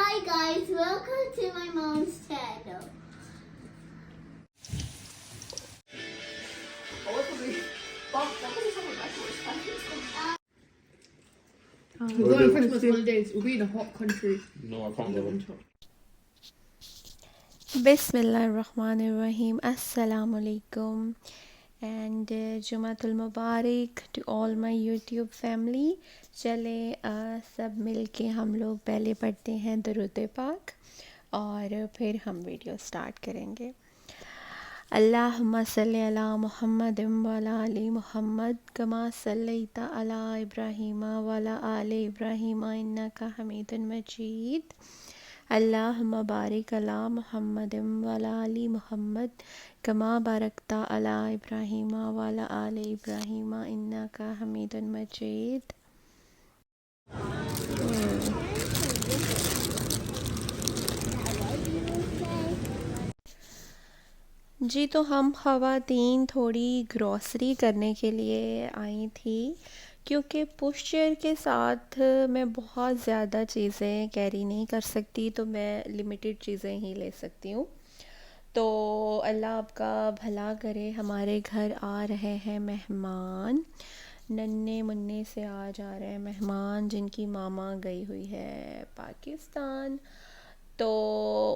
Hi guys, welcome to my mom's channel. We're going on Christmas holidays. We'll be in a hot country. No, I can't go. Bismillahirrahmanirrahim. Assalamualaikum and Jumatul Mubarak to all my YouTube family. चले सब मिल के हम लोग पहले पढ़ते हैं दुरूद पाक और फिर हम वीडियो स्टार्ट करेंगे. अल्लाहुम्मा सल्ली अला मुहम्मद व अला आलि मुहम्मद कमा सल्लैता अला इब्राहीम व अला आलि इब्राहीम इन्नका हमीदुन मजीद. अल्लाहुम्मा बारिक अला मुहम्मद व अला आलि मुहम्मद कमा बारकता अला इब्राहीम व अला आलि इब्राहीम इन्नका हमीदुन मजीद. जी तो हम ख़वातीन थोड़ी ग्रॉसरी करने के लिए आई थी क्योंकि पुशचेयर के साथ मैं बहुत ज़्यादा चीज़ें कैरी नहीं कर सकती, तो मैं लिमिटेड चीज़ें ही ले सकती हूँ. तो अल्लाह आपका भला करे. हमारे घर आ रहे हैं मेहमान, नन्हे मुन्ने से आज आ रहे हैं मेहमान जिनकी मामा गई हुई है पाकिस्तान. तो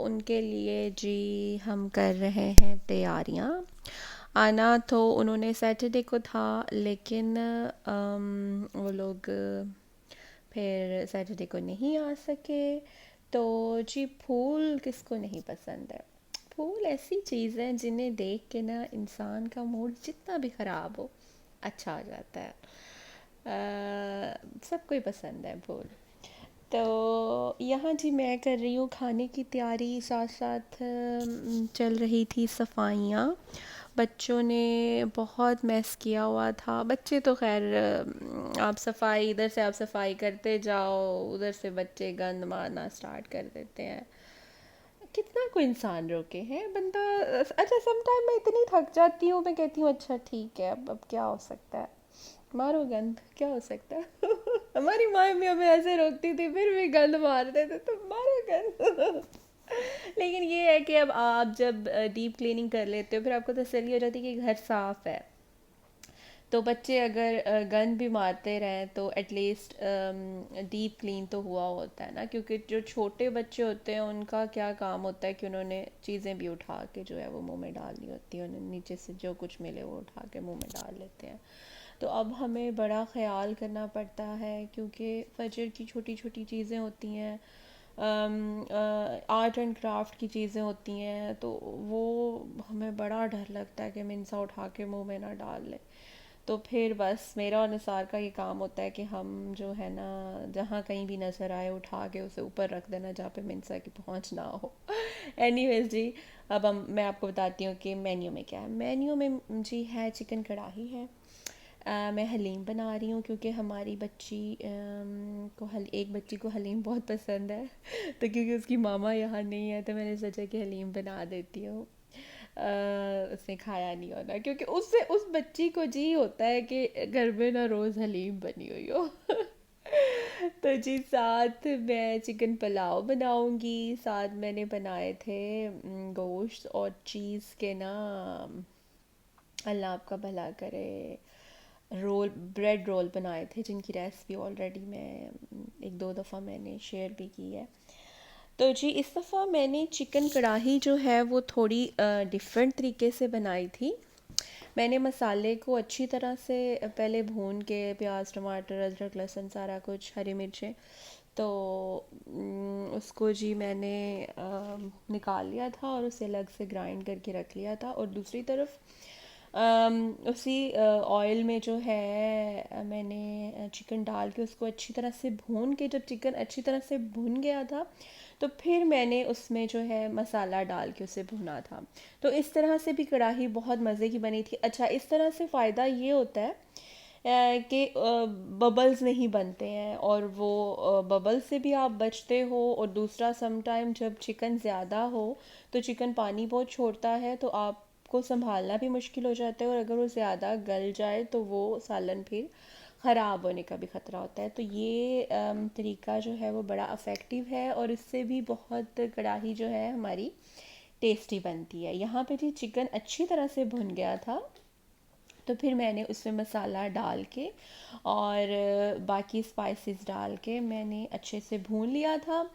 उनके लिए जी हम कर रहे हैं तैयारियां. आना तो उन्होंने सैटरडे को था, लेकिन वो लोग फिर सैटरडे को नहीं आ सके. तो जी फूल किसको नहीं पसंद है. फूल ऐसी चीज़ है जिन्हें देख के ना इंसान का मूड जितना भी ख़राब हो अच्छा आ जाता है. सबको ही पसंद है फूल. तो यहाँ जी मैं कर रही हूँ खाने की तैयारी, साथ साथ चल रही थी सफाइयाँ. बच्चों ने बहुत मैस किया हुआ था. बच्चे तो खैर आप सफाई इधर से आप सफाई करते जाओ, उधर से बच्चे गंद मारना स्टार्ट कर देते हैं. कितना कोई इंसान रोके हैं बंदा. अच्छा सम टाइम मैं इतनी थक जाती हूँ, मैं कहती हूँ अच्छा ठीक है अब क्या हो सकता है, मारो गंद, क्या हो सकता है. हमारी माँ भी हमें ऐसे रोकती थी, फिर भी गंद मारते थे तो मारो गंद. लेकिन ये है कि अब आप जब डीप क्लीनिंग कर लेते हो फिर आपको तसल्ली हो जाती है कि घर साफ़ है. तो बच्चे अगर गंद भी मारते रहें तो एटलीस्ट डीप क्लीन तो हुआ होता है ना, क्योंकि जो छोटे बच्चे होते हैं उनका क्या काम होता है कि उन्होंने चीज़ें भी उठा के जो है वो मुंह में डालनी होती है. उन्हें नीचे से जो कुछ मिले वो उठा के मुंह में डाल लेते हैं. तो अब हमें बड़ा ख़याल करना पड़ता है क्योंकि फजर की छोटी छोटी चीज़ें होती हैं, आर्ट एंड क्राफ्ट की चीज़ें होती हैं, तो वो हमें बड़ा डर लगता है कि हम इनसा उठा के मुंह में ना डाल लें. तो फिर बस मेरा और निसार का ये काम होता है कि हम जो है ना जहाँ कहीं भी नज़र आए उठा के उसे ऊपर रख देना जहाँ पे मिनसा की पहुँच ना हो. एनीवेज जी अब मैं आपको बताती हूँ कि मेन्यू में क्या है. मेन्यू में जी है चिकन कढ़ाई है. मैं हलीम बना रही हूँ क्योंकि हमारी बच्ची को एक बच्ची को हलीम बहुत पसंद है. तो क्योंकि उसकी मामा यहाँ नहीं है तो मैंने सोचा कि हलीम बना देती हूँ. उसने खाया नहीं होना क्योंकि उससे उस बच्ची को जी होता है कि घर में ना रोज़ हलीम बनी हुई हो. तो जी साथ मैं चिकन पुलाव बनाऊंगी. साथ मैंने बनाए थे गोश्त और चीज़ के ना, अल्लाह आपका भला करे, रोल, ब्रेड रोल बनाए थे जिनकी रेसिपी ऑलरेडी मैं एक दो दफ़ा मैंने शेयर भी की है. तो जी इस दफ़ा मैंने चिकन कढ़ाई जो है वो थोड़ी डिफरेंट तरीके से बनाई थी. मैंने मसाले को अच्छी तरह से पहले भून के, प्याज टमाटर अदरक लहसुन सारा कुछ, हरी मिर्चें, तो उसको जी मैंने निकाल लिया था और उसे अलग से ग्राइंड करके रख लिया था. और दूसरी तरफ उसी ऑयल में जो है मैंने चिकन डाल के उसको अच्छी तरह से भून के, जब चिकन अच्छी तरह से भून गया था तो फिर मैंने उसमें जो है मसाला डाल के उसे भुना था. तो इस तरह से भी कढ़ाई बहुत मज़े की बनी थी. अच्छा इस तरह से फ़ायदा ये होता है कि बबल्स नहीं बनते हैं और वो बबल्स से भी आप बचते हो. और दूसरा सम टाइम जब चिकन ज़्यादा हो तो चिकन पानी बहुत छोड़ता है तो आपको संभालना भी मुश्किल हो जाता है, और अगर वो ज़्यादा गल जाए तो वो सालन फिर ख़राब होने का भी ख़तरा होता है। तो ये तरीका जो है वो बड़ा इफ़ेक्टिव है और इससे भी बहुत कढ़ाई जो है हमारी टेस्टी बनती है। यहाँ पे जी चिकन अच्छी तरह से भुन गया था, तो फिर मैंने उसमें मसाला डाल के और बाकी स्पाइसेस डाल के मैंने अच्छे से भून लिया था।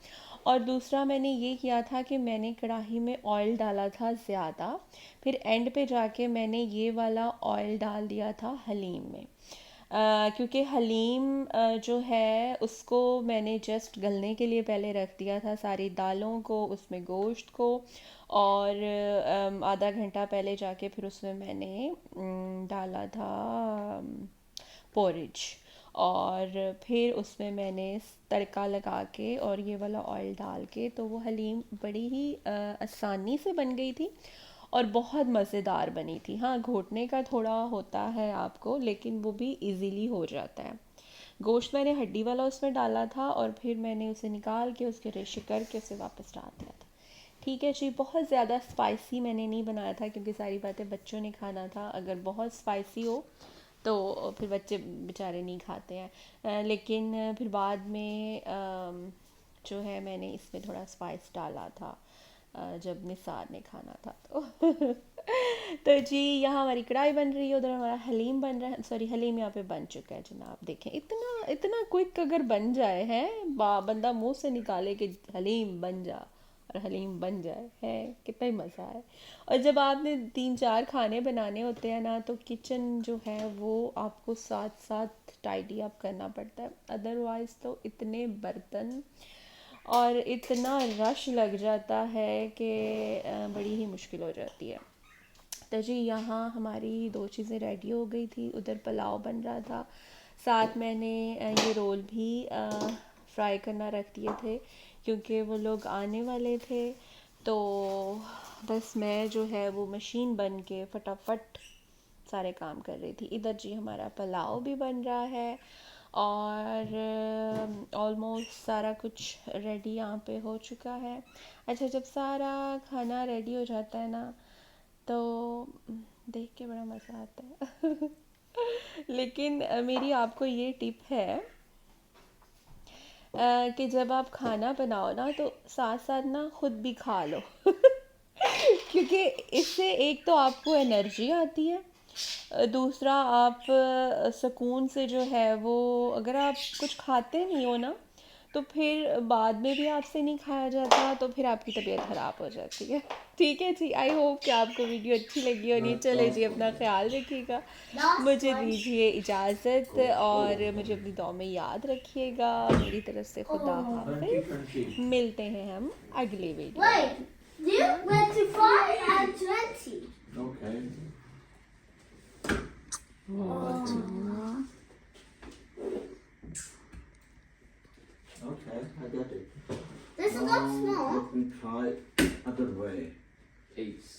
और दूसरा मैंने ये किया था कि मैंने कढ़ाई में ऑयल डाला था ज़्यादा, फिर एंड पे जाके मैंने ये वाला ऑयल डाल दिया था हलीम में। क्योंकि हलीम जो है उसको मैंने जस्ट गलने के लिए पहले रख दिया था, सारी दालों को, उसमें गोश्त को, और आधा घंटा पहले जाके फिर उसमें मैंने डाला था पोरिज, और फिर उसमें मैंने तड़का लगा के और ये वाला ऑयल डाल के, तो वो हलीम बड़ी ही आसानी से बन गई थी और बहुत मज़ेदार बनी थी। हाँ, घोटने का थोड़ा होता है आपको, लेकिन वो भी इजीली हो जाता है। गोश्त मैंने हड्डी वाला उसमें डाला था और फिर मैंने उसे निकाल के उसके रेशे करके उसे वापस डाल दिया था। ठीक है जी, बहुत ज़्यादा स्पाइसी मैंने नहीं बनाया था क्योंकि सारी बातें बच्चों ने खाना था। अगर बहुत स्पाइसी हो तो फिर बच्चे बेचारे नहीं खाते हैं। लेकिन फिर बाद में जो है मैंने इसमें थोड़ा स्पाइस डाला था जब निसार ने खाना था तो तो जी यहाँ हमारी कढ़ाई बन रही है, उधर हमारा हलीम बन रहा है। सॉरी, हलीम यहाँ पे बन चुका है जनाब। देखें, इतना इतना क्विक अगर बन जाए है, बंदा मुंह से निकाले कि हलीम बन जा, और हलीम बन जाए, है कितना ही मज़ा है। और जब आपने 3-4 खाने बनाने होते हैं ना, तो किचन जो है वो आपको साथ साथ टाइडी अप करना पड़ता है, अदरवाइज़ तो इतने बर्तन और इतना रश लग जाता है कि बड़ी ही मुश्किल हो जाती है। तो जी यहाँ हमारी 2 चीज़ें रेडी हो गई थी, उधर पुलाव बन रहा था, साथ मैंने ये रोल भी फ्राई करना रख दिए थे क्योंकि वो लोग आने वाले थे। तो बस मैं जो है वो मशीन बन के फटाफट सारे काम कर रही थी। इधर जी हमारा पुलाव भी बन रहा है और ऑलमोस्ट सारा कुछ रेडी यहाँ पे हो चुका है। अच्छा, जब सारा खाना रेडी हो जाता है ना, तो देख के बड़ा मज़ा आता है लेकिन मेरी आपको ये टिप है कि जब आप खाना बनाओ ना, तो साथ साथ ना खुद भी खा लो क्योंकि इससे एक तो आपको एनर्जी आती है, दूसरा आप सुकून से जो है वो, अगर आप कुछ खाते नहीं हो ना, तो फिर बाद में भी आपसे नहीं खाया जाता, तो फिर आपकी तबीयत ख़राब हो जाती है। ठीक है जी, आई होप कि आपको वीडियो अच्छी लगी होगी। चले जी, अपना ख्याल रखिएगा, मुझे दीजिए इजाज़त और मुझे अपनी दुआ में याद रखिएगा। मेरी तरफ से खुदा हाफ़िज़, मिलते हैं हम अगले वीडियो में। Wait, you went to 5 and 20. Okay. Okay, I got it. This is not small. Let me try other way. Ace.